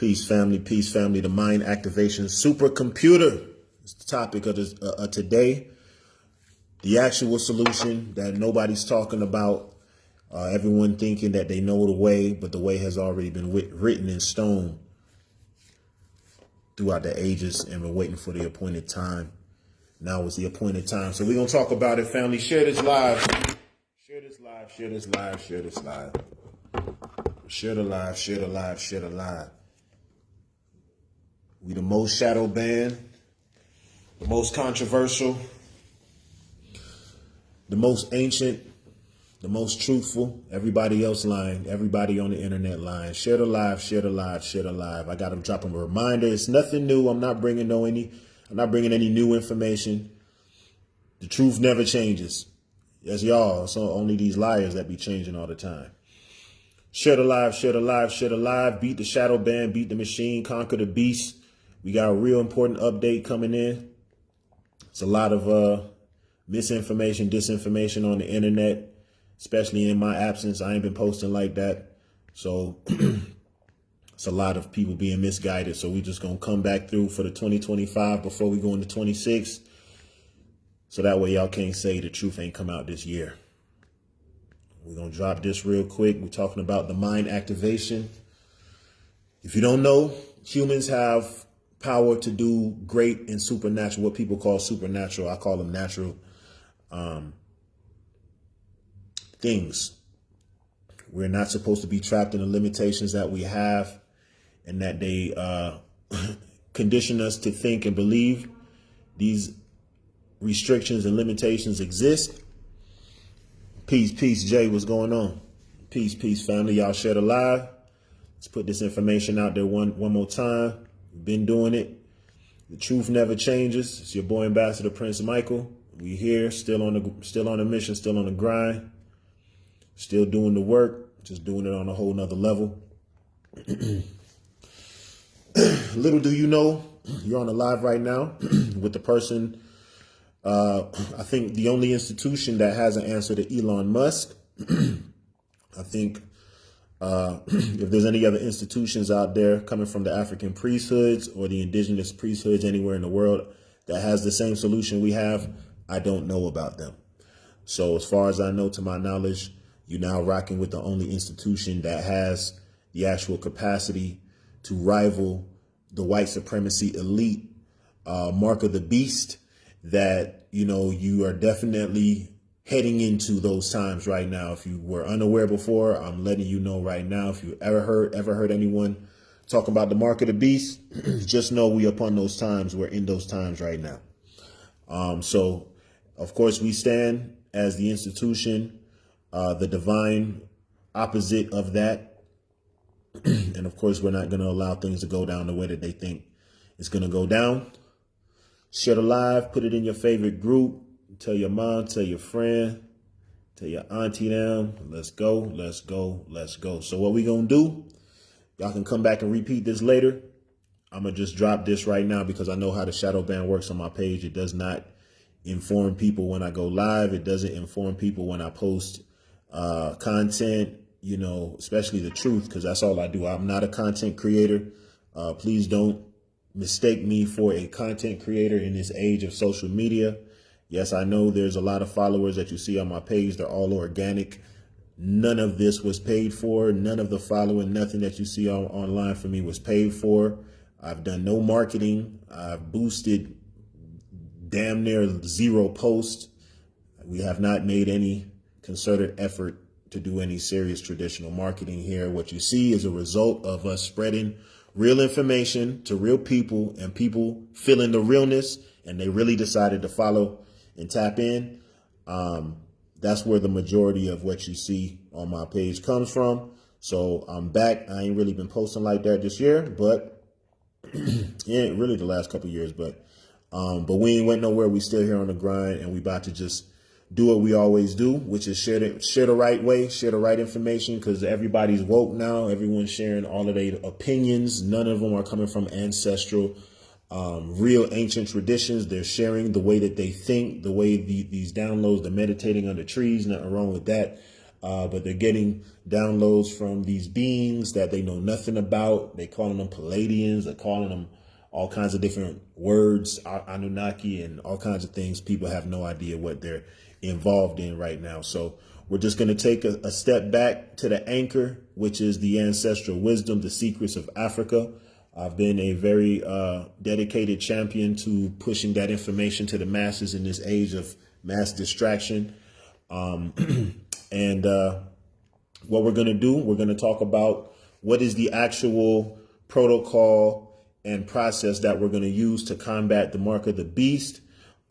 Peace, family. The mind activation supercomputer is the topic of today. The actual solution that nobody's talking about. Everyone thinking that they know the way, but the way has already been written in stone throughout the ages, and we're waiting for the appointed time. Now is the appointed time. So we're going to talk about it, family. Share this live. Share the live. We the most shadow banned, the most controversial, the most ancient, the most truthful. Everybody else lying. Everybody on the internet lying. Share the live. I got them dropping a reminder. It's nothing new. I'm not bringing any new information. The truth never changes. Yes, y'all. So only these liars that be changing all the time. Share the live. Beat the shadow ban. Beat the machine. Conquer the beast. We got a real important update coming in. It's a lot of misinformation, disinformation on the internet, especially in my absence. I ain't been posting like that. So it's a lot of people being misguided. So we just going to come back through for the 2025 before we go into 26. So that way y'all can't say the truth ain't come out this year. We're going to drop this real quick. We're talking about the mind activation. If you don't know, humans have power to do great and supernatural, what people call supernatural. I call them natural things. We're not supposed to be trapped in the limitations that we have, and that they condition us to think and believe these restrictions and limitations exist. Peace, Jay. What's going on? Peace, family. Y'all share the live. Let's put this information out there one more time. We've been doing it. The truth never changes. It's your boy Ambassador Prince Michael. We here, still on the mission, still on the grind, still doing the work, just doing it on a whole nother level. Little do you know, you're on the live right now with the person. I think the only institution that has an answer to Elon Musk. I think if there's any other institutions out there coming from the African priesthoods or the indigenous priesthoods anywhere in the world that has the same solution we have, I don't know about them. So as far as I know, to my knowledge, you're now rocking with the only institution that has the actual capacity to rival the white supremacy elite mark of the beast that, you are definitely heading into those times right now. If you were unaware before, I'm letting you know right now. If you ever heard anyone talk about the mark of the beast, just know we upon those times. We're in those times right now. So, of course, we stand as the institution, the divine opposite of that. And, of course, we're not going to allow things to go down the way that they think it's going to go down. Share the live. Put it in your favorite group. Tell your mom, tell your friend, tell your auntie them. Let's go. So what we going to do, y'all can come back and repeat this later. I'm going to just drop this right now because I know how the shadow ban works on my page. It does not inform people when I go live. It doesn't inform people when I post content, especially the truth, because that's all I do. I'm not a content creator. Please don't mistake me for a content creator in this age of social media. Yes, I know there's a lot of followers that you see on my page. They're all organic. None of this was paid for. None of the following, nothing that you see online for me was paid for. I've done no marketing. I've boosted damn near 0 posts. We have not made any concerted effort to do any serious traditional marketing here. What you see is a result of us spreading real information to real people, and people feeling the realness, and they really decided to follow and tap in. That's where the majority of what you see on my page comes from. So I'm back. I ain't really been posting like that this year, but yeah, really the last couple of years, but we ain't went nowhere. We still here on the grind, and we about to just do what we always do, which is share the right way, share the right information, because everybody's woke now. Everyone's sharing all of their opinions. None of them are coming from ancestral, real ancient traditions. They're sharing the way that they think, the way these downloads, the meditating under trees, nothing wrong with that. but they're getting downloads from these beings that they know nothing about. They calling them Palladians. They're calling them all kinds of different words, Anunnaki, and all kinds of things. People have no idea what they're involved in right now. So we're just going to take a step back to the anchor, which is the ancestral wisdom, the secrets of Africa. I've been a very dedicated champion to pushing that information to the masses in this age of mass distraction. And what we're going to do, we're going to talk about what is the actual protocol and process that we're going to use to combat the mark of the beast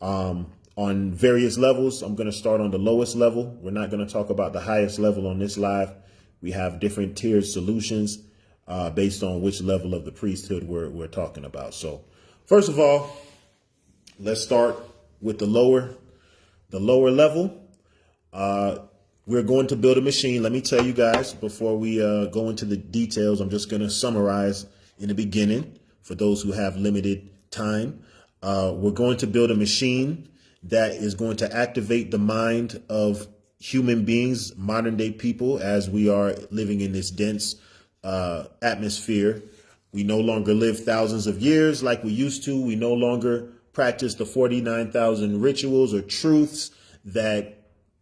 on various levels. I'm going to start on the lowest level. We're not going to talk about the highest level on this live. We have different tiered solutions based on which level of the priesthood we're talking about. So first of all, let's start with the lower level. We're going to build a machine. Let me tell you guys before we go into the details. I'm just going to summarize in the beginning for those who have limited time. We're going to build a machine that is going to activate the mind of human beings, modern day people, as we are living in this dense atmosphere. We no longer live thousands of years like we used to. We no longer practice the 49,000 rituals or truths that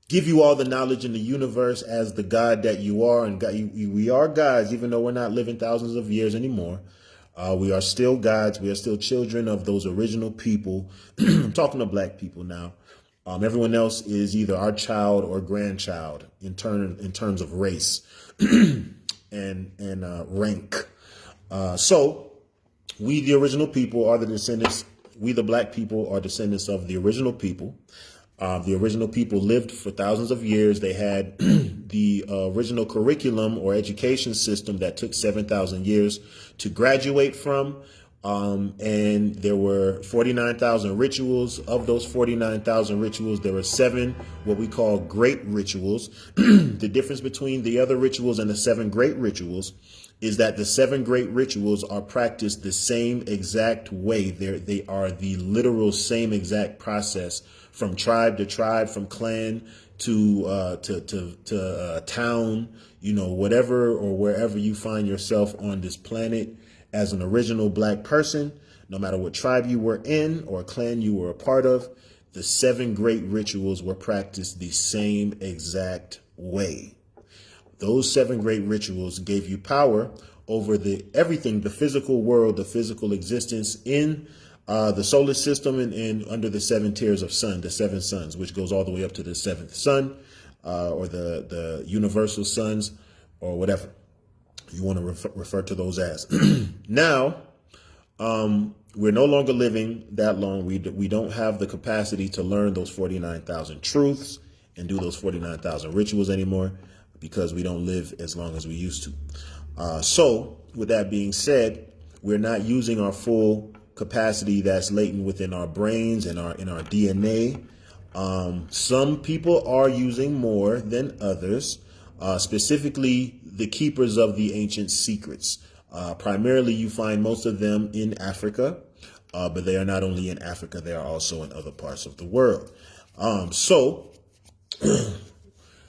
give you all the knowledge in the universe as the God that you are. And God, we are gods, even though we're not living thousands of years anymore. We are still gods. We are still children of those original people. I'm talking to black people now. Everyone else is either our child or grandchild in terms of race and rank. So we, the original people, are the descendants. We, the black people, are descendants of the original people. The original people lived for thousands of years. They had the original curriculum or education system that took 7,000 years to graduate from. And there were 49,000 rituals. Of those 49,000 rituals, there were 7 what we call great rituals. The difference between the other rituals and the 7 great rituals is that the 7 great rituals are practiced the same exact way. They are the literal same exact process from tribe to tribe, from clan to town, whatever or wherever you find yourself on this planet as an original black person, no matter what tribe you were in or clan you were a part of, the 7 great rituals were practiced the same exact way. Those 7 great rituals gave you power over everything, the physical world, the physical existence in the solar system and under the 7 tiers of sun, the 7 suns, which goes all the way up to the 7th sun or the universal suns or whatever you want to refer to those as. Now, we're no longer living that long. We don't have the capacity to learn those 49,000 truths and do those 49,000 rituals anymore because we don't live as long as we used to. So with that being said, we're not using our full capacity that's latent within our brains and in our DNA. Some people are using more than others, specifically the keepers of the ancient secrets. Primarily, you find most of them in Africa, but they are not only in Africa, they are also in other parts of the world. So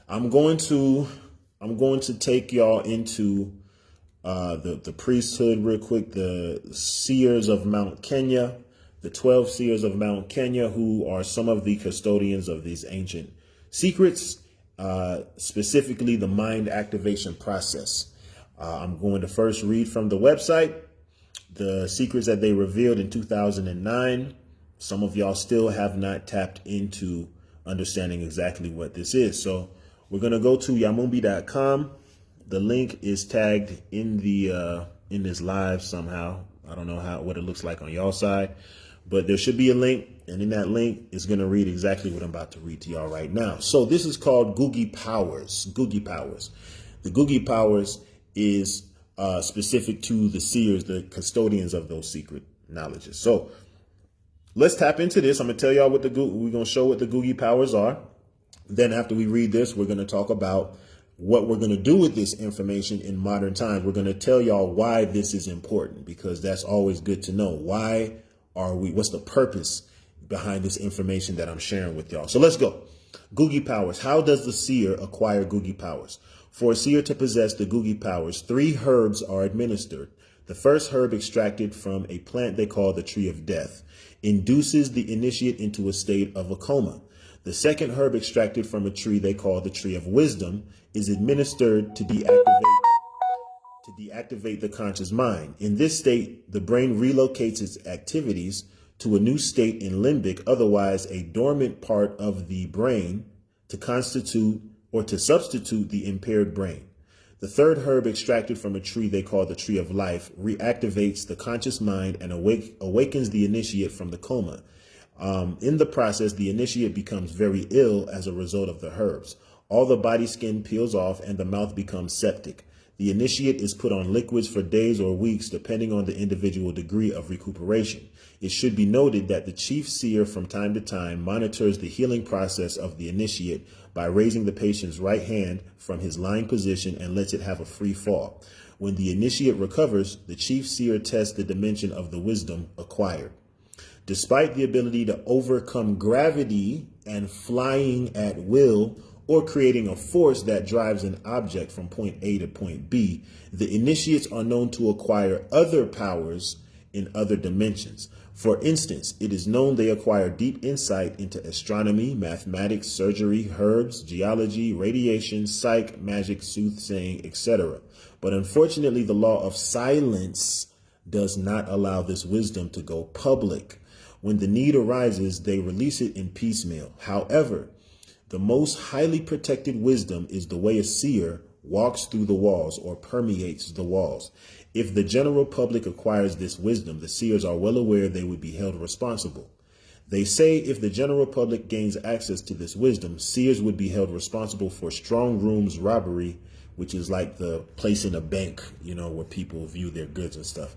I'm going to take y'all into the priesthood real quick, the Seers of Mount Kenya, the 12 Seers of Mount Kenya, who are some of the custodians of these ancient secrets, specifically the mind activation process. I'm going to first read from the website the secrets that they revealed in 2009. Some of y'all still have not tapped into understanding exactly what this is. So we're going to go to yamumbi.com. The link is tagged in in this live somehow. I don't know what it looks like on y'all side, but there should be a link, and in that link is going to read exactly what I'm about to read to y'all right now. So this is called Googie Powers. Googie Powers. The Googie Powers is specific to the seers, the custodians of those secret knowledges. So let's tap into this. I'm going to tell y'all we're going to show what the Googie Powers are. Then after we read this, we're going to talk about what we're going to do with this information in modern times. We're going to tell y'all why this is important, because that's always good to know. What's the purpose behind this information that I'm sharing with y'all? So let's go. Googie powers. How does the seer acquire Googie powers? For a seer to possess the Googie powers, 3 herbs are administered. The first herb, extracted from a plant they call the tree of death, induces the initiate into a state of a coma. The second herb, extracted from a tree they call the tree of wisdom, is administered to deactivate the conscious mind. In this state, the brain relocates its activities to a new state in limbic, otherwise a dormant part of the brain, to constitute or to substitute the impaired brain. The third herb, extracted from a tree they call the tree of life, reactivates the conscious mind and awakens the initiate from the coma. In the process, the initiate becomes very ill as a result of the herbs. All the body skin peels off and the mouth becomes septic. The initiate is put on liquids for days or weeks, depending on the individual degree of recuperation. It should be noted that the chief seer from time to time monitors the healing process of the initiate by raising the patient's right hand from his lying position and lets it have a free fall. When the initiate recovers, the chief seer tests the dimension of the wisdom acquired. Despite the ability to overcome gravity and flying at will, or creating a force that drives an object from point A to point B, the initiates are known to acquire other powers in other dimensions. For instance, it is known they acquire deep insight into astronomy, mathematics, surgery, herbs, geology, radiation, psych, magic, soothsaying, etc. But unfortunately, the law of silence does not allow this wisdom to go public. When the need arises, they release it in piecemeal. However, the most highly protected wisdom is the way a seer walks through the walls or permeates the walls. If the general public acquires this wisdom, the seers are well aware they would be held responsible. They say if the general public gains access to this wisdom, seers would be held responsible for strong rooms robbery, which is like the place in a bank, where people view their goods and stuff.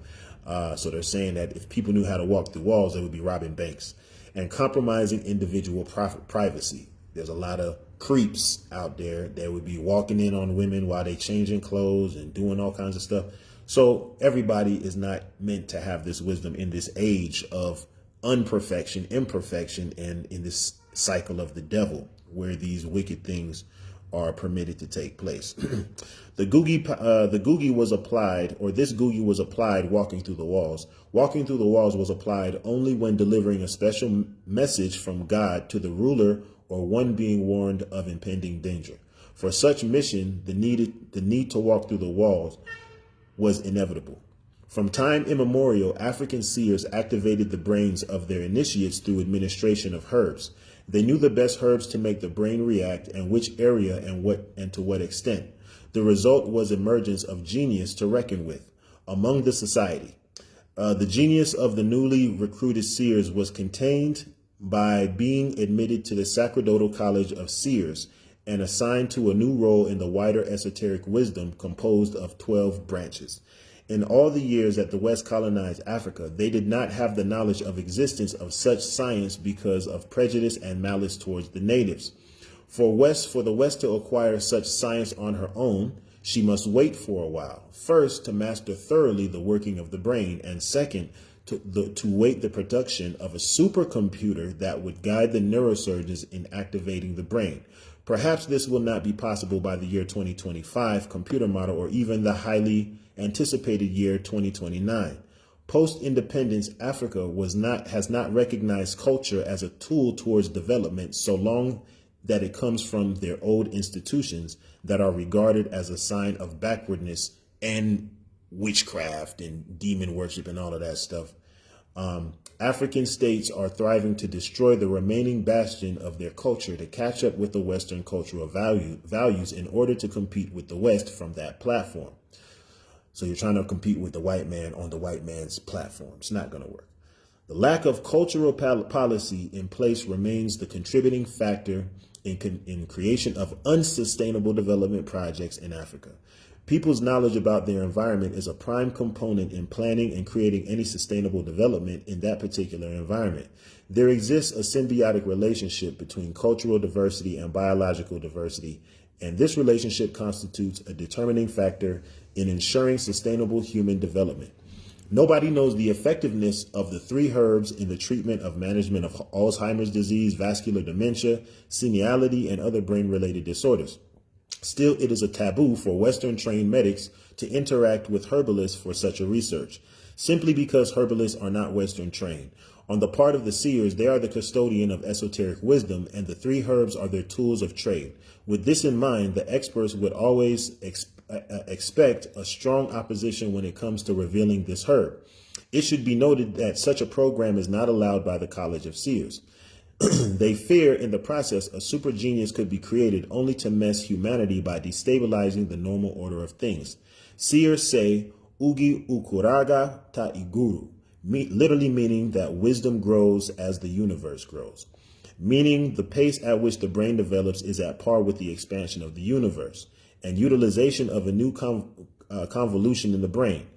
So they're saying that if people knew how to walk through walls, they would be robbing banks, and compromising individual privacy. There's a lot of creeps out there that would be walking in on women while they changing clothes and doing all kinds of stuff. So everybody is not meant to have this wisdom in this age of imperfection, and in this cycle of the devil, where these wicked things are permitted to take place. The Googie was applied, or this Googie was applied walking through the walls. Walking through the walls was applied only when delivering a special message from God to the ruler or one being warned of impending danger. For such mission, the need to walk through the walls was inevitable. From time immemorial, African seers activated the brains of their initiates through administration of herbs. They knew the best herbs to make the brain react, and which area and to what extent. The result was emergence of genius to reckon with among the society. The genius of the newly recruited seers was contained by being admitted to the sacerdotal college of seers and assigned to a new role in the wider esoteric wisdom composed of 12 branches. In all the years that the West colonized Africa, they did not have the knowledge of existence of such science because of prejudice and malice towards the natives. For the West to acquire such science on her own, she must wait for a while. First, to master thoroughly the working of the brain, and second, to wait the production of a supercomputer that would guide the neurosurgeons in activating the brain. Perhaps this will not be possible by the year 2025 computer model, or even the highly anticipated year 2029. Post-independence, Africa has not recognized culture as a tool towards development so long that it comes from their old institutions that are regarded as a sign of backwardness and witchcraft and demon worship and all of that stuff. African states are thriving to destroy the remaining bastion of their culture to catch up with the Western cultural values in order to compete with the West from that platform. So you're trying to compete with the white man on the white man's platform. It's not going to work. The lack of cultural policy in place remains the contributing factor in creation of unsustainable development projects in Africa. People's knowledge about their environment is a prime component in planning and creating any sustainable development in that particular environment. There exists a symbiotic relationship between cultural diversity and biological diversity, and this relationship constitutes a determining factor in ensuring sustainable human development. Nobody knows the effectiveness of the 3 herbs in the treatment of management of Alzheimer's disease, vascular dementia, senility, and other brain-related disorders. Still, it is a taboo for Western-trained medics to interact with herbalists for such a research, simply because herbalists are not Western-trained. On the part of the Seers, they are the custodian of esoteric wisdom, and the 3 herbs are their tools of trade. With this in mind, the experts would always expect a strong opposition when it comes to revealing this herb. It should be noted that such a program is not allowed by the College of Seers. They fear in the process a super genius could be created only to mess humanity by destabilizing the normal order of things. Seers say, Ugi ukuraga ta iguru, literally meaning that wisdom grows as the universe grows, meaning the pace at which the brain develops is at par with the expansion of the universe and utilization of a new convolution in the brain.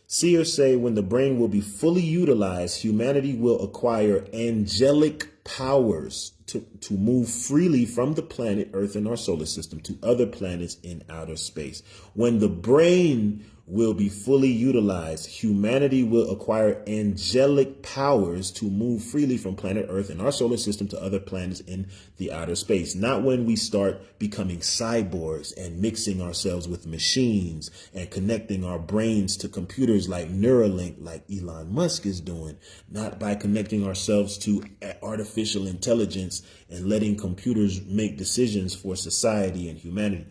Seers say when the brain will be fully utilized, humanity will acquire angelic powers to move freely from the planet Earth in our solar system to other planets in outer space. When the brain will be fully utilized, humanity will acquire angelic powers to move freely from planet Earth and our solar system to other planets in the outer space. Not when we start becoming cyborgs and mixing ourselves with machines and connecting our brains to computers like Neuralink, like Elon Musk is doing. Not by connecting ourselves to artificial intelligence and letting computers make decisions for society and humanity.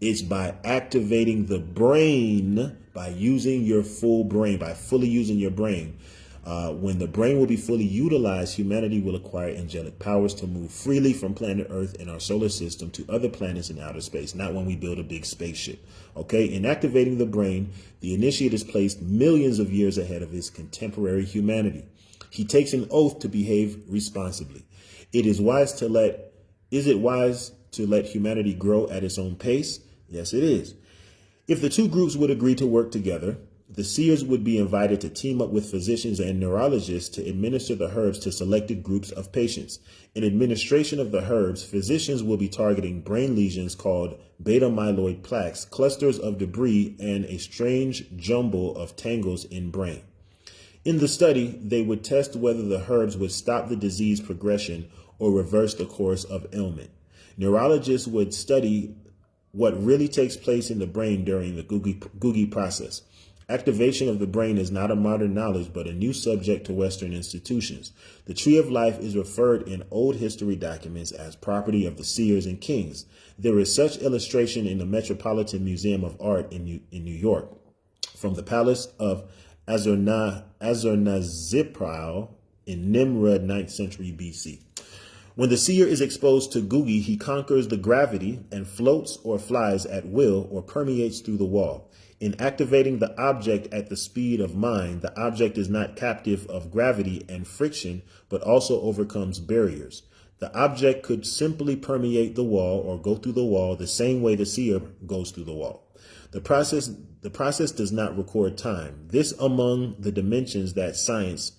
It's by activating the brain, by using your full brain, by fully using your brain. When the brain will be fully utilized, humanity will acquire angelic powers to move freely from planet Earth and our solar system to other planets in outer space, not when we build a big spaceship. Okay, in activating the brain, the initiate is placed millions of years ahead of his contemporary humanity. He takes an oath to behave responsibly. Is it wise to let humanity grow at its own pace? Yes, it is. If the 2 groups would agree to work together, the Seers would be invited to team up with physicians and neurologists to administer the herbs to selected groups of patients. In administration of the herbs, physicians will be targeting brain lesions called beta-myeloid plaques, clusters of debris, and a strange jumble of tangles in brain. In the study, they would test whether the herbs would stop the disease progression or reverse the course of ailment. Neurologists would study what really takes place in the brain during the Googie process. Activation of the brain is not a modern knowledge, but a new subject to Western institutions. The Tree of Life is referred in old history documents as property of the seers and kings. There is such illustration in the Metropolitan Museum of Art in New York, from the Palace of Azurnazirpal in Nimrud, 9th century BC. When the seer is exposed to Googie, he conquers the gravity and floats or flies at will or permeates through the wall. In activating the object at the speed of mind, the object is not captive of gravity and friction, but also overcomes barriers. The object could simply permeate the wall or go through the wall the same way the seer goes through the wall. The process does not record time. This is among the dimensions that science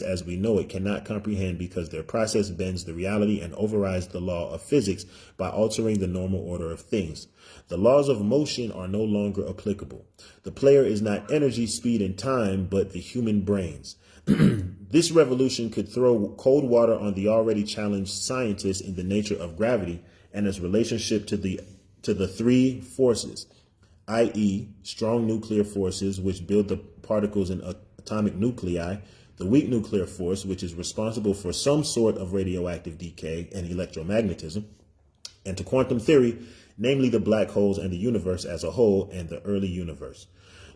as we know it cannot comprehend, because their process bends the reality and overrides the law of physics by altering the normal order of things. The laws of motion are no longer applicable. The player is not energy, speed, and time, but the human brains. This revolution could throw cold water on the already challenged scientists in the nature of gravity and its relationship to the 3 forces, i.e. strong nuclear forces, which build the particles in atomic nuclei, the weak nuclear force, which is responsible for some sort of radioactive decay and electromagnetism, and to quantum theory, namely the black holes and the universe as a whole and the early universe.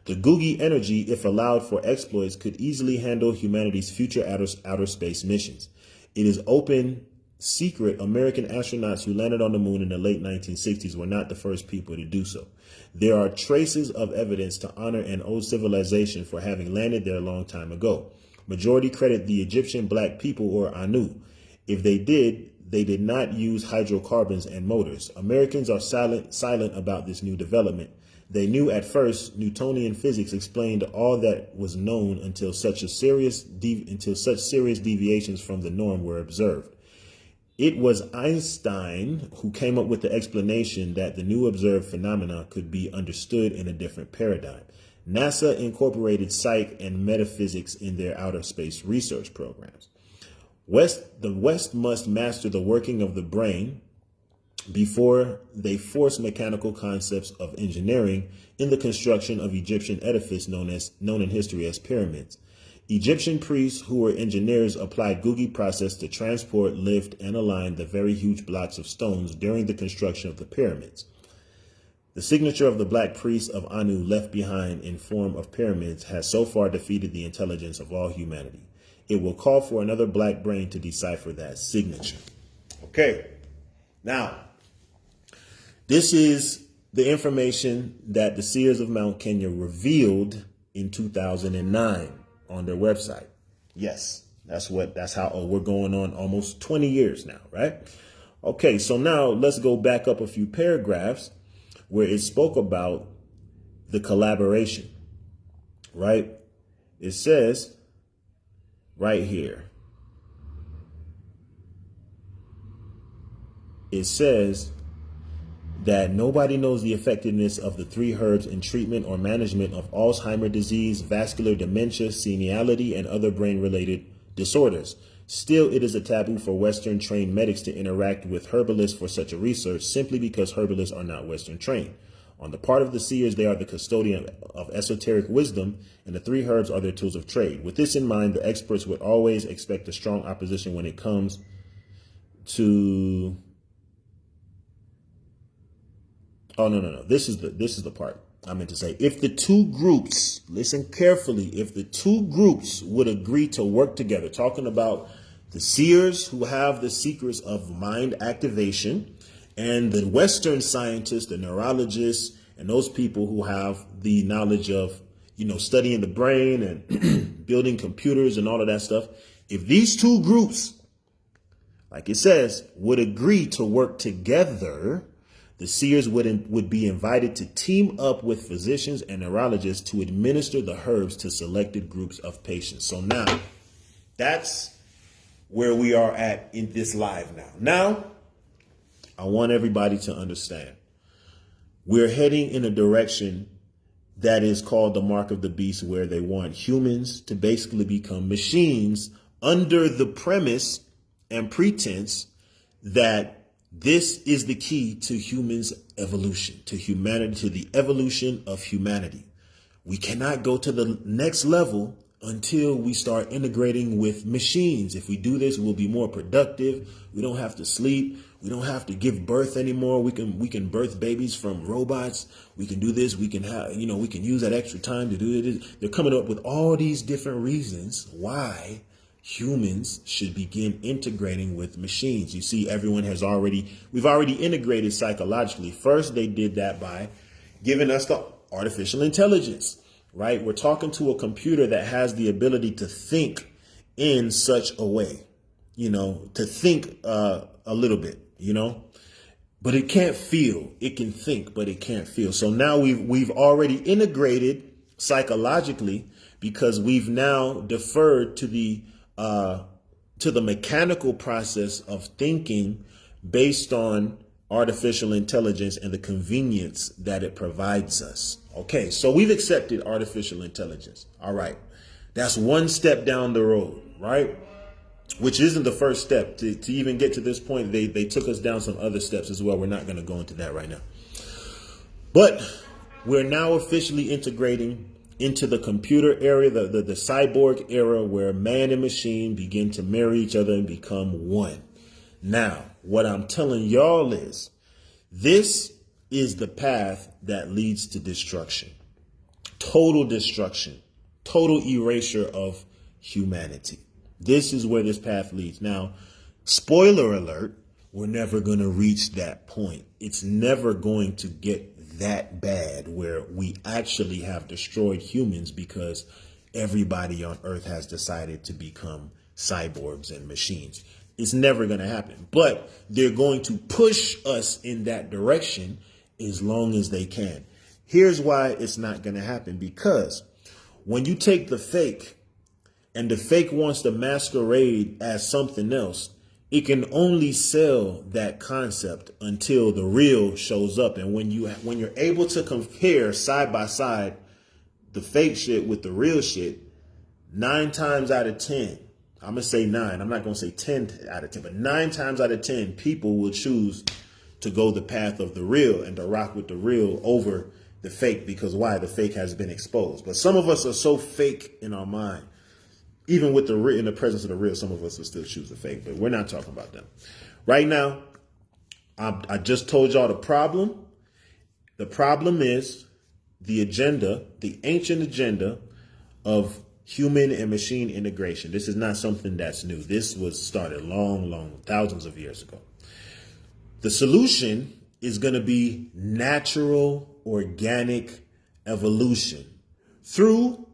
The Googie energy, if allowed for exploits, could easily handle humanity's future outer space missions. It is open secret American astronauts who landed on the moon in the late 1960s were not the first people to do so. There are traces of evidence to honor an old civilization for having landed there a long time ago. Majority credit the Egyptian black people, or Anu. If they did not use hydrocarbons and motors. Americans are silent about this new development. They knew at first Newtonian physics explained all that was known until such serious deviations from the norm were observed. It was Einstein who came up with the explanation that the new observed phenomena could be understood in a different paradigm. NASA incorporated psych and metaphysics in their outer space research programs. The West must master the working of the brain before they force mechanical concepts of engineering in the construction of Egyptian edifice known in history as pyramids. Egyptian priests who were engineers applied Googie process to transport, lift, and align the very huge blocks of stones during the construction of the pyramids. The signature of the black priests of Anu left behind in form of pyramids has so far defeated the intelligence of all humanity. It will call for another black brain to decipher that signature. Okay, now, this is the information that the Seers of Mount Kenya revealed in 2009 on their website. Yes, that's how we're going on almost 20 years now, right? Okay, so now let's go back up a few paragraphs where it spoke about the collaboration, right? It says right here, it says that nobody knows the effectiveness of the 3 herbs in treatment or management of Alzheimer's disease, vascular dementia, senility, and other brain-related disorders. Still, it is a taboo for Western trained medics to interact with herbalists for such a research simply because herbalists are not Western trained. On the part of the Seers, they are the custodian of esoteric wisdom, and the 3 herbs are their tools of trade. With this in mind, the experts would always expect a strong opposition when it comes to... Oh, no. This is the part I meant to say. If the 2 groups, listen carefully, if the 2 groups would agree to work together, talking about the Seers who have the secrets of mind activation, and the Western scientists, the neurologists, and those people who have the knowledge of, studying the brain and building computers and all of that stuff. If these 2 groups, like it says, would agree to work together, the Seers would be invited to team up with physicians and neurologists to administer the herbs to selected groups of patients. So now, that's where we are at in this live now. Now, I want everybody to understand. We're heading in a direction that is called the mark of the beast, where they want humans to basically become machines under the premise and pretense that this is the key to humans' evolution, to humanity, to the evolution of humanity. We cannot go to the next level until we start integrating with machines. If we do this, we'll be more productive. We don't have to sleep. We don't have to give birth anymore. We can birth babies from robots. We can do this. We can we can use that extra time to do this. They're coming up with all these different reasons why humans should begin integrating with machines. You see, we've already integrated psychologically. First, they did that by giving us the artificial intelligence, right? We're talking to a computer that has the ability to think in such a way, to think a little bit, but it can't feel. It can think, but it can't feel. So now we've already integrated psychologically, because we've now deferred to the mechanical process of thinking based on artificial intelligence and the convenience that it provides us. Okay, so we've accepted artificial intelligence. All right, that's one step down the road, right? Which isn't the first step. To even get to this point, they took us down some other steps as well. We're not going to go into that right now. But we're now officially integrating into the computer area, the cyborg era, where man and machine begin to marry each other and become one. Now, what I'm telling y'all is, this is the path that leads to destruction. Total destruction. Total erasure of humanity. This is where this path leads. Now, spoiler alert, we're never going to reach that point. It's never going to get that bad where we actually have destroyed humans because everybody on Earth has decided to become cyborgs and machines. It's never going to happen, but they're going to push us in that direction as long as they can. Here's why it's not going to happen, because when you take the fake and the fake wants to masquerade as something else, it can only sell that concept until the real shows up. And when you're able to compare side by side the fake shit with the real shit, 9 times out of 10, I'm going to say 9, I'm not going to say 10 out of 10, but 9 times out of 10, people will choose to go the path of the real and to rock with the real over the fake, because why? The fake has been exposed. But some of us are so fake in our mind. Even with the real, in the presence of the real, some of us will still choose the fake, but we're not talking about them. Right now, I just told y'all the problem. The problem is the agenda, the ancient agenda of human and machine integration. This is not something that's new. This was started long, thousands of years ago. The solution is going to be natural, organic evolution through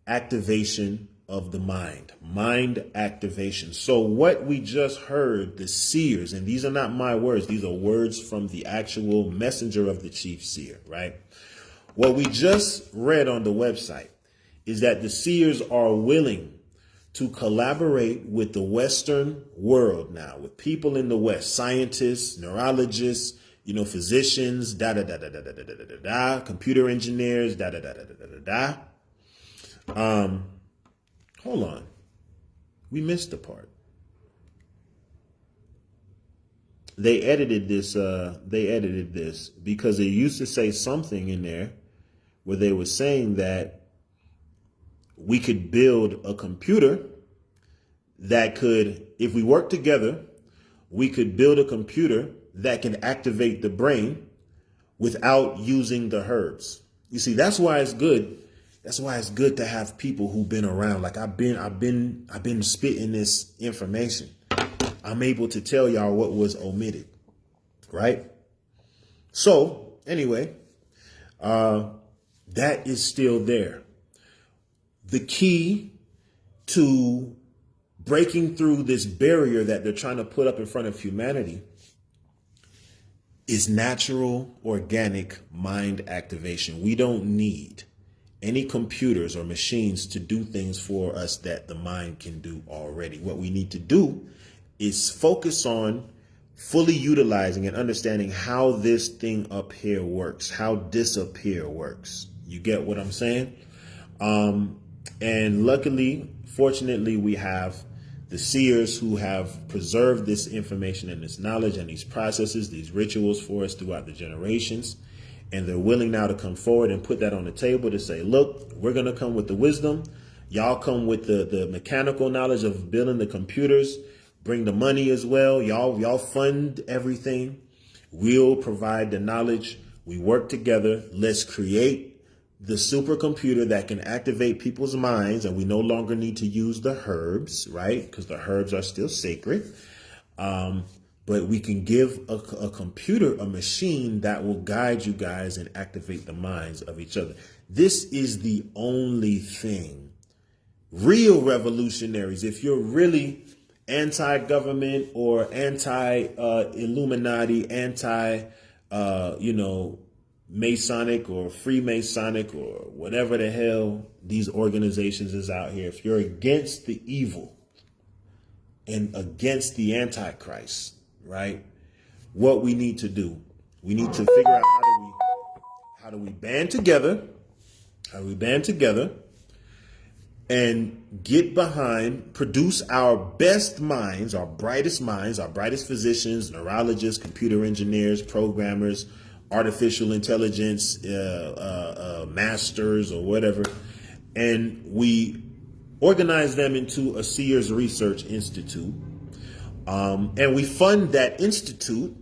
activation of the mind activation. So what we just heard, the seers, and these are not my words, these are words from the actual messenger of the chief seer, right? What we just read on the website is that the seers are willing to collaborate with the Western world now, with people in the West, scientists, neurologists, physicians, computer engineers, hold on. We missed the part. They edited this because they used to say something in there where they were saying that we could build a computer that could, if we work together, we could build a computer that can activate the brain without using the herbs. You see, that's why it's good. That's why it's good to have people who've been around. Like I've been spitting this information. I'm able to tell y'all what was omitted, right? So anyway, that is still there. The key to breaking through this barrier that they're trying to put up in front of humanity is natural, organic mind activation. We don't need any computers or machines to do things for us that the mind can do already. What we need to do is focus on fully utilizing and understanding how this thing up here works, how this up here works. You get what I'm saying? And luckily, fortunately, we have the seers who have preserved this information and this knowledge and these processes, these rituals for us throughout the generations. And they're willing now to come forward and put that on the table to say, look, we're going to come with the wisdom. Y'all come with the mechanical knowledge of building the computers. Bring the money as well. Y'all fund everything. We'll provide the knowledge. We work together. Let's create the supercomputer that can activate people's minds, and we no longer need to use the herbs, right? Because the herbs are still sacred. But we can give a computer, a machine that will guide you guys and activate the minds of each other. This is the only thing. Real revolutionaries, if you're really anti-government or anti-Illuminati, Masonic or Freemasonic or whatever the hell these organizations is out here, if you're against the evil and against the Antichrist, right? What we need to do, we need to figure out how do we band together, and get behind, produce our best minds, our brightest physicians, neurologists, computer engineers, programmers, artificial intelligence, masters or whatever. And we organize them into a Seers Research Institute. And we fund that institute.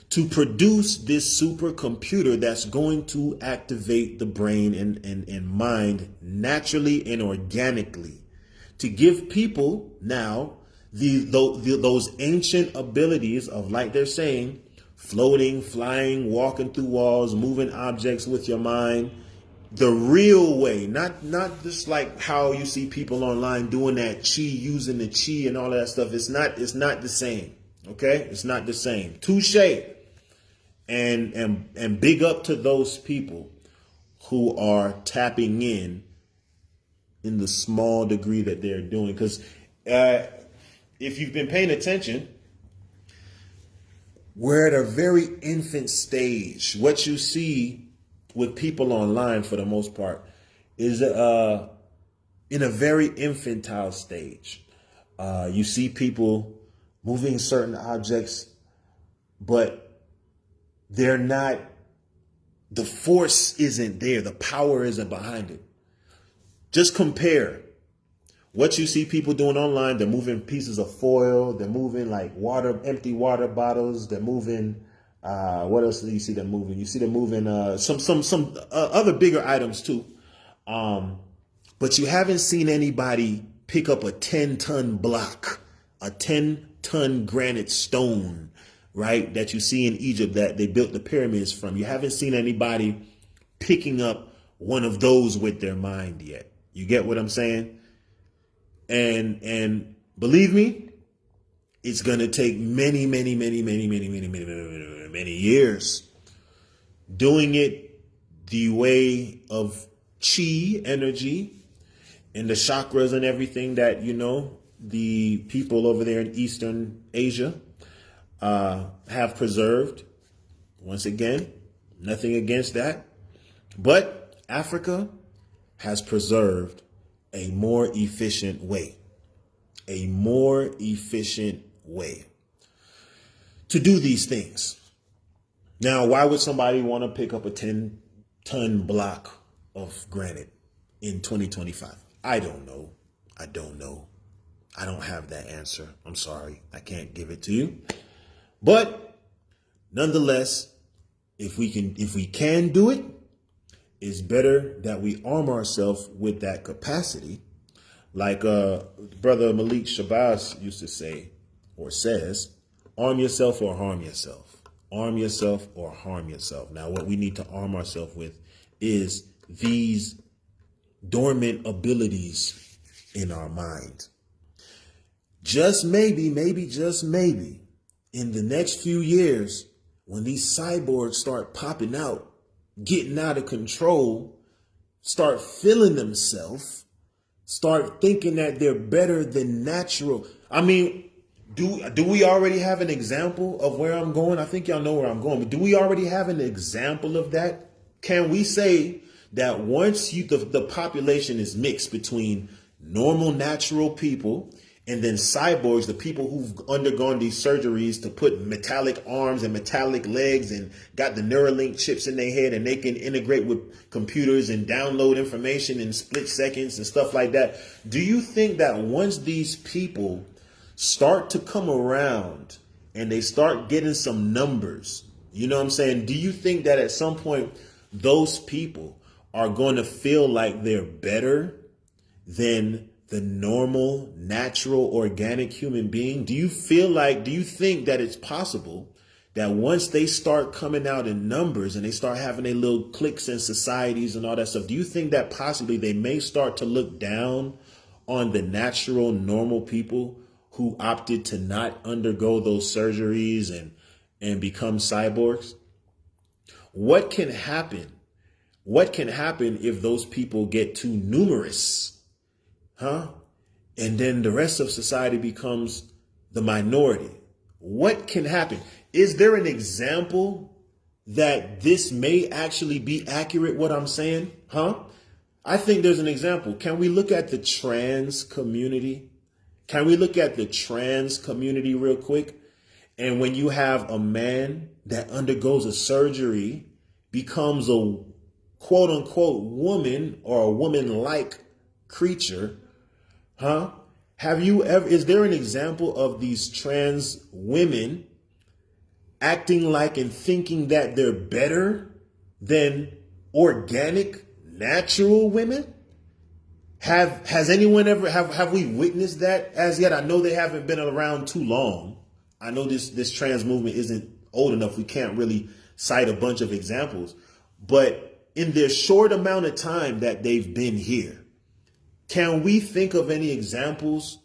To produce this supercomputer that's going to activate the brain and mind naturally and organically, to give people now those ancient abilities of, like they're saying, floating, flying, walking through walls, moving objects with your mind, the real way, not just like how you see people online doing that chi, using the chi and all of that stuff. It's not the same. Okay, it's not the same. Touche. And big up to those people who are tapping in the small degree that they're doing. Because if you've been paying attention, we're at a very infant stage. What you see with people online for the most part is in a very infantile stage. You see people moving certain objects, but they're not, the force isn't there. The power isn't behind it. Just compare what you see people doing online. They're moving pieces of foil. They're moving like empty water bottles. They're moving, what else do you see them moving? You see them moving some other bigger items too. But you haven't seen anybody pick up a 10-ton block, a 10-ton granite stone, right? That you see in Egypt that they built the pyramids from. You haven't seen anybody picking up one of those with their mind yet. You get what I'm saying? And believe me, it's going to take many years doing it the way of chi energy and the chakras and everything that, the people over there in Eastern Asia have preserved. Once again, nothing against that. But Africa has preserved a more efficient way. A more efficient way to do these things. Now, why would somebody want to pick up a 10-ton block of granite in 2025? I don't know. I don't have that answer. I'm sorry. I can't give it to you. But nonetheless, if we can do it, it's better that we arm ourselves with that capacity. Like Brother Malik Shabazz used to say, or says, arm yourself or harm yourself. Arm yourself or harm yourself. Now, what we need to arm ourselves with is these dormant abilities in our mind. Just maybe, just maybe, in the next few years, when these cyborgs start popping out, getting out of control, start feeling themselves, start thinking that they're better than natural. I mean, do we already have an example of where I'm going? I think y'all know where I'm going, but do we already have an example of that? Can we say that once the population is mixed between normal, natural people and then cyborgs, the people who've undergone these surgeries to put metallic arms and metallic legs and got the Neuralink chips in their head, and they can integrate with computers and download information in split seconds and stuff like that. Do you think that once these people start to come around and they start getting some numbers, you know what I'm saying? Do you think that at some point those people are going to feel like they're better than the normal, natural, organic human being? Do you think that it's possible that once they start coming out in numbers and they start having their little cliques and societies and all that stuff, do you think that possibly they may start to look down on the natural, normal people who opted to not undergo those surgeries and become cyborgs? What can happen? What can happen if those people get too numerous? And then the rest of society becomes the minority. What can happen? Is there an example that this may actually be accurate, what I'm saying? I think there's an example. Can we look at the trans community? Can we look at the trans community real quick? And when you have a man that undergoes a surgery, becomes a quote unquote woman or a woman-like creature, is there an example of these trans women acting like and thinking that they're better than organic, natural women? Has anyone ever, have we witnessed that as yet? I know they haven't been around too long. I know this trans movement isn't old enough. We can't really cite a bunch of examples, but in their short amount of time that they've been here, can we think of any examples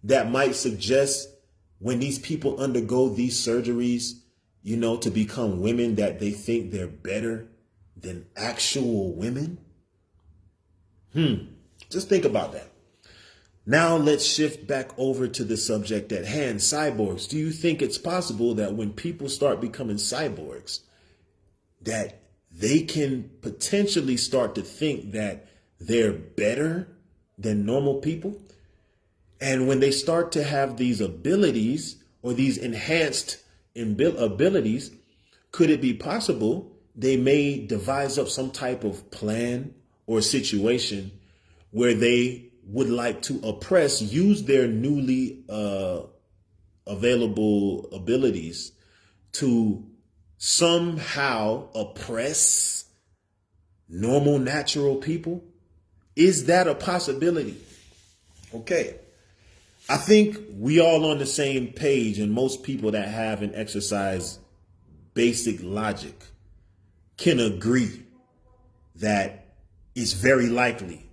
that might suggest when these people undergo these surgeries, to become women, that they think they're better than actual women? Just think about that. Now let's shift back over to the subject at hand, cyborgs. Do you think it's possible that when people start becoming cyborgs, that they can potentially start to think that they're better than normal people. And when they start to have these abilities or these enhanced abilities, could it be possible they may devise up some type of plan or situation where they would like to oppress, use their newly available abilities to somehow oppress normal, natural people? Is that a possibility? Okay. I think we all on the same page, and most people that have and exercise basic logic can agree that it's very likely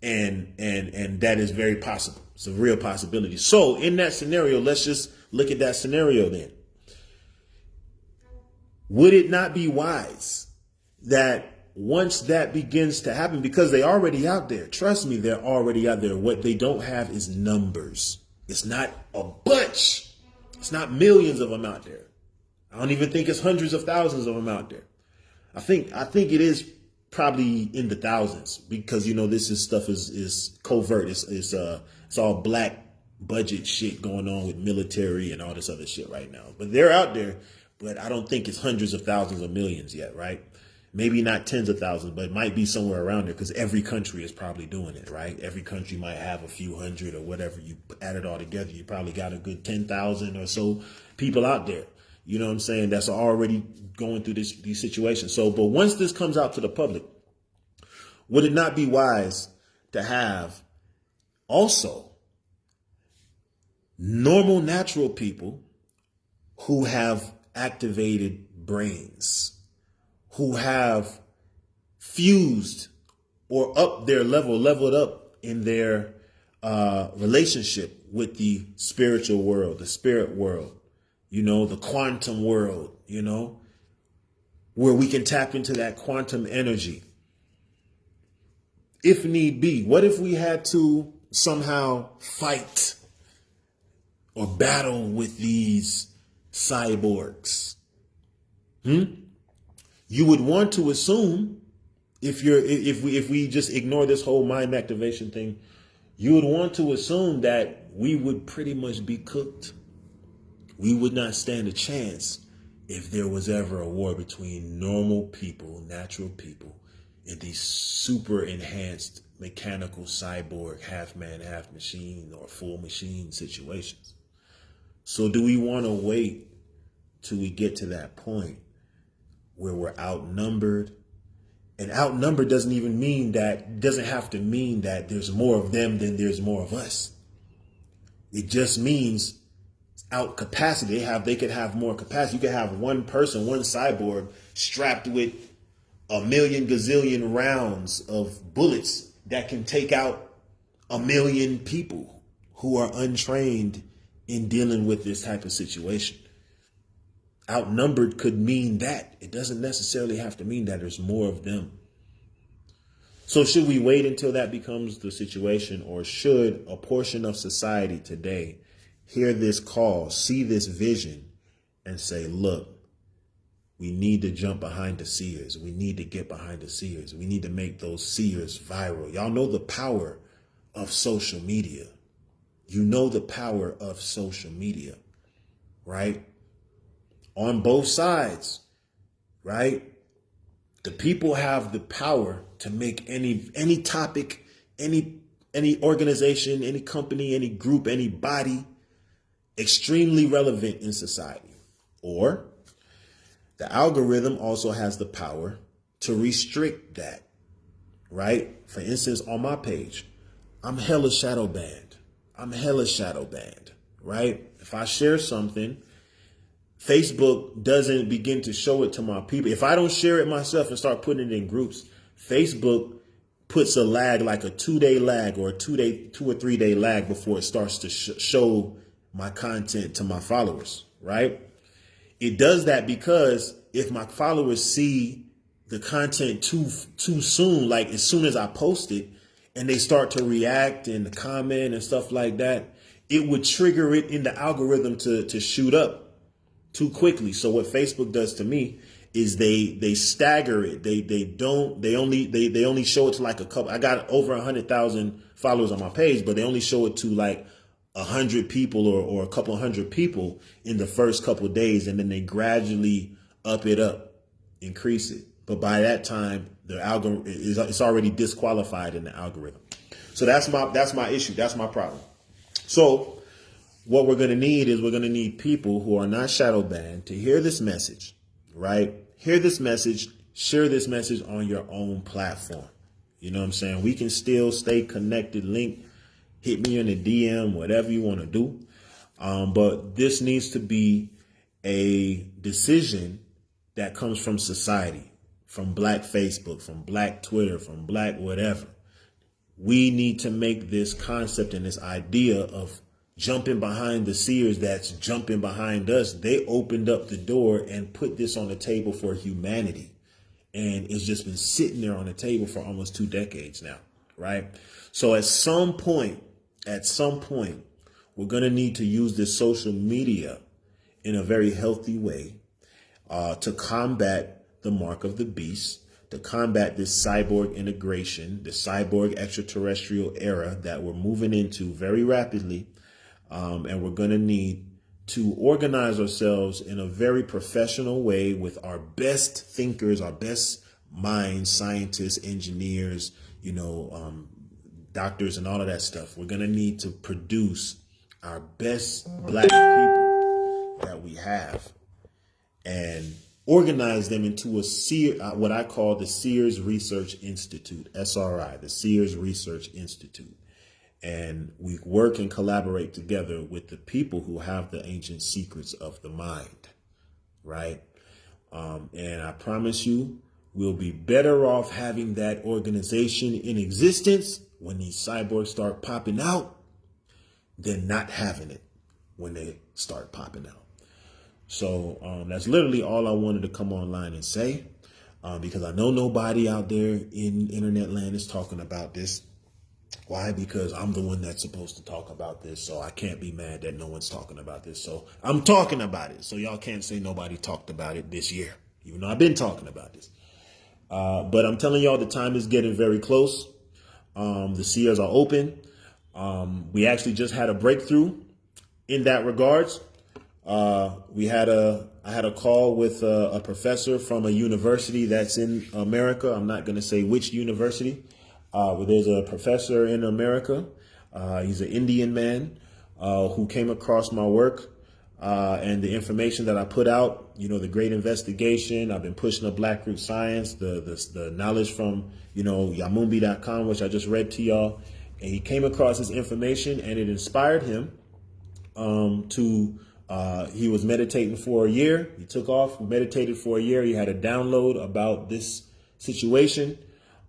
and that is very possible. It's a real possibility. So in that scenario, let's just look at that scenario then. Would it not be wise that once that begins to happen, because they're already out there, trust me, they're already out there. What they don't have is numbers. It's not a bunch. It's not millions of them out there. I don't even think it's hundreds of thousands of them out there. I think it is probably in the thousands, because, you know, this is stuff is covert. It's all black budget shit going on with military and all this other shit right now. But they're out there, but I don't think it's hundreds of thousands or millions yet, right? Maybe not tens of thousands, but it might be somewhere around there, because every country is probably doing it, right? Every country might have a few hundred or whatever. You add it all together, you probably got a good 10,000 or so people out there. You know what I'm saying? That's already going through these situations. So, but once this comes out to the public, would it not be wise to have also normal, natural people who have activated brains, who have fused or up their leveled up in their relationship with the spiritual world, the spirit world, you know, the quantum world, you know, where we can tap into that quantum energy if need be? What if we had to somehow fight or battle with these cyborgs? You would want to assume, if we just ignore this whole mind activation thing, you would want to assume that we would pretty much be cooked. We would not stand a chance if there was ever a war between normal people, natural people, and these super enhanced mechanical cyborg, half man, half machine, or full machine situations. So do we want to wait till we get to that point where we're outnumbered? And outnumbered doesn't have to mean that there's more of them than there's more of us. It just means out capacity. They could have more capacity. You could have one person, one cyborg strapped with a million gazillion rounds of bullets that can take out a million people who are untrained in dealing with this type of situation. Outnumbered could mean that. It doesn't necessarily have to mean that there's more of them. So should we wait until that becomes the situation, or should a portion of society today hear this call, see this vision, and say, look, we need to jump behind the Seers. We need to get behind the Seers. We need to make those Seers viral. Y'all know the power of social media. You know the power of social media, right? On both sides, right? The people have the power to make any topic, any organization, any company, any group, any body extremely relevant in society. Or the algorithm also has the power to restrict that, right? For instance, on my page, I'm hella shadow banned. Right? If I share something, Facebook doesn't begin to show it to my people. If I don't share it myself and start putting it in groups, Facebook puts a lag, like a 2-day lag or a 2 or 3 day lag before it starts to show my content to my followers, right? It does that because if my followers see the content too soon, like as soon as I post it, and they start to react and comment and stuff like that, it would trigger it in the algorithm to shoot up too quickly. So what Facebook does to me is they stagger it. They only show it to like a couple. I got over 100,000 followers on my page, but they only show it to like 100 people or a couple hundred people in the first couple of days, and then they gradually up it up, increase it. But by that time, the algorithm it's already disqualified in the algorithm. So that's my issue. That's my problem. So what we're going to need is people who are not shadow banned to hear this message, right? Hear this message, share this message on your own platform. You know what I'm saying? We can still stay connected, link, hit me in the DM, whatever you want to do. But this needs to be a decision that comes from society, from Black Facebook, from Black Twitter, from Black whatever. We need to make this concept and this idea of jumping behind the seers that's jumping behind us. They opened up the door and put this on the table for humanity. And it's just been sitting there on the table for almost 2 decades now, right? So at some point, we're going to need to use this social media in a very healthy way to combat the mark of the beast, to combat this cyborg integration, the cyborg extraterrestrial era that we're moving into very rapidly. And we're going to need to organize ourselves in a very professional way with our best thinkers, our best minds, scientists, engineers, doctors and all of that stuff. We're going to need to produce our best Black people that we have and organize them into what I call the Seers Research Institute, SRI, the Seers Research Institute. And we work and collaborate together with the people who have the ancient secrets of the mind, right? And I promise you, we'll be better off having that organization in existence when these cyborgs start popping out than not having it when they start popping out. So that's literally all I wanted to come online and say, because I know nobody out there in internet land is talking about this. Why? Because I'm the one that's supposed to talk about this, so I can't be mad that no one's talking about this. So I'm talking about it, so y'all can't say nobody talked about it this year, even though I've been talking about this. But I'm telling y'all, the time is getting very close. The Seers are open. We actually just had a breakthrough in that regards. I had a call with a professor from a university that's in America. I'm not going to say which university. There's a professor in America. He's an Indian man who came across my work and the information that I put out, the great investigation. I've been pushing the Black Root Science, the knowledge from, Yamumbi.com, which I just read to y'all. And he came across this information and it inspired him he was meditating for a year. He took off, meditated for a year. He had a download about this situation.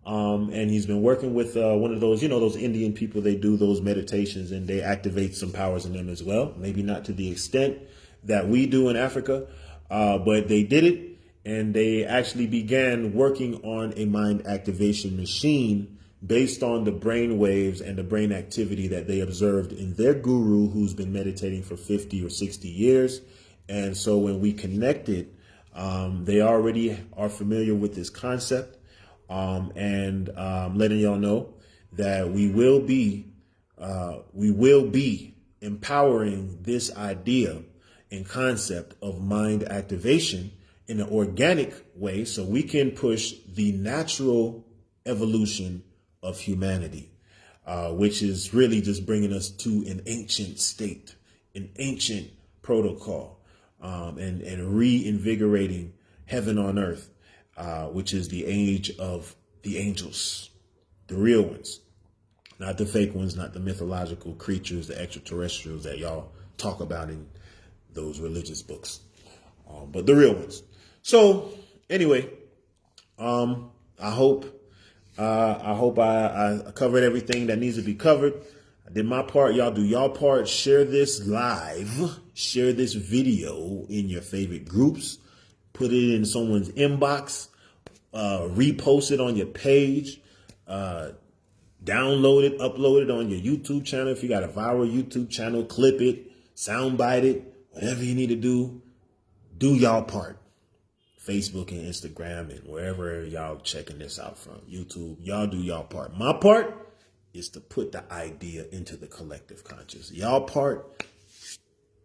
And he's been working with one of those, those Indian people. They do those meditations and they activate some powers in them as well. Maybe not to the extent that we do in Africa, but they did it. And they actually began working on a mind activation machine based on the brain waves and the brain activity that they observed in their guru, who's been meditating for 50 or 60 years. And so when we connected, they already are familiar with this concept. And letting y'all know that we will be empowering this idea and concept of mind activation in an organic way, so we can push the natural evolution of humanity, which is really just bringing us to an ancient state, an ancient protocol, and reinvigorating heaven on earth. Which is the age of the angels, the real ones, not the fake ones, not the mythological creatures, the extraterrestrials that y'all talk about in those religious books, but the real ones. So anyway, I hope I covered everything that needs to be covered. I did my part. Y'all do y'all part. Share this live. Share this video in your favorite groups. Put it in someone's inbox, repost it on your page, download it, upload it on your YouTube channel. If you got a viral YouTube channel, clip it, soundbite it, whatever you need to do y'all part. Facebook and Instagram and wherever y'all checking this out from, YouTube, y'all do y'all part. My part is to put the idea into the collective conscious. Y'all part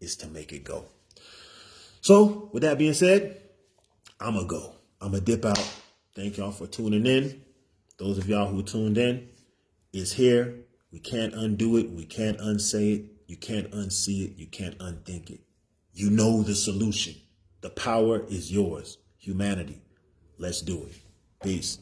is to make it go. So with that being said, I'm going to go. I'm going to dip out. Thank y'all for tuning in. Those of y'all who tuned in, it's here. We can't undo it. We can't unsay it. You can't unsee it. You can't unthink it. You know the solution. The power is yours. Humanity. Let's do it. Peace.